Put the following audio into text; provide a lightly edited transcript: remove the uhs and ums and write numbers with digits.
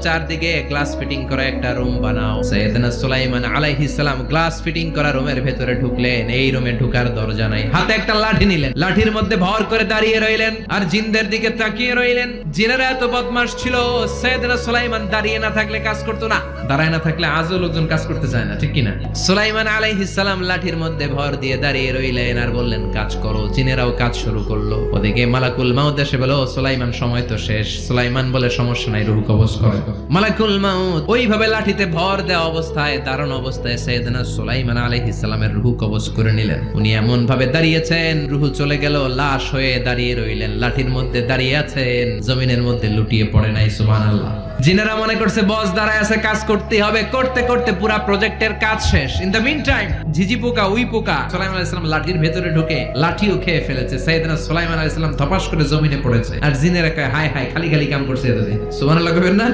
চারদিকে glass fitting করা একটা রুম বানাও। সাইয়েদনা সুলাইমান আলাইহিস সালাম গ্লাস ফিটিং করা রুমের ভেতরে ঢুকলেন। এই রুমে ঢুকার দরজা নাই, হাতে একটা লাঠি নিলেন, লাঠির মধ্যে ভর করে দাঁড়িয়ে রইলেন আর জিনদের দিকে তাকিয়ে রইলেন। জিনেরা এত বদমাশ ছিল, সাইয়েদনা সুলাইমান দাঁড়িয়ে না থাকলে কাজ করতো না, দাঁড়ায় না থাকলে আজও লোকজন কাজ করতে চায় না, ঠিক কিনা? সুলাইমান আলাইহিস সালাম লাঠির মধ্যে ভর দিয়ে দাঁড়িয়ে রইলেন আর বললেন কাজ করো। জিনেরাও কাজ শুরু করলো। ওদিকে মালাকুল মাউত এসে বলল সুলাইমান সময় তো শেষ। সুলাইমান বলে সমস্যা নাই, রূহ কবজ করো। মালাকুল মাউত ওইভাবে লাঠিতে ভর দেওয়া অবস্থায়, দারুণ অবস্থায় সাইয়েদনা সুলাইমান আলাইহিস সালামের রূহ কবজ করে নিলেন। উনি এমন ভাবে দাঁড়িয়েছেন, রূহ চলে গেল, লাশ হয়ে দাঁড়িয়ে রইলেন। লাঠির মধ্যে দাঁড়িয়ে আছেন, জমিনের মধ্যে লুটিয়ে পড়ে নাই। সুবহানাল্লাহ। জিনেরা মনে করছে বস দাঁড়ায় আছে, কাজ করতে হবে। করতে করতে পুরা প্রজেক্টের কাজ শেষ। ইন দ্য মিন টাইম ঝিঝি পোকা, উই পোকা সুলাইমান আলাইহিস সালাম লাঠির ভেতরে ঢুকে লাঠিও খেয়ে ফেলেছে। সাইয়েদনা সুলাইমান আলাইহিস সালাম ধপাস করে জমিনে পড়েছে। আর জিনেরা কয় হায় হায়, খালি খালি কাম করছে এতদিন। সুবহানাল্লাহ কইবেন না?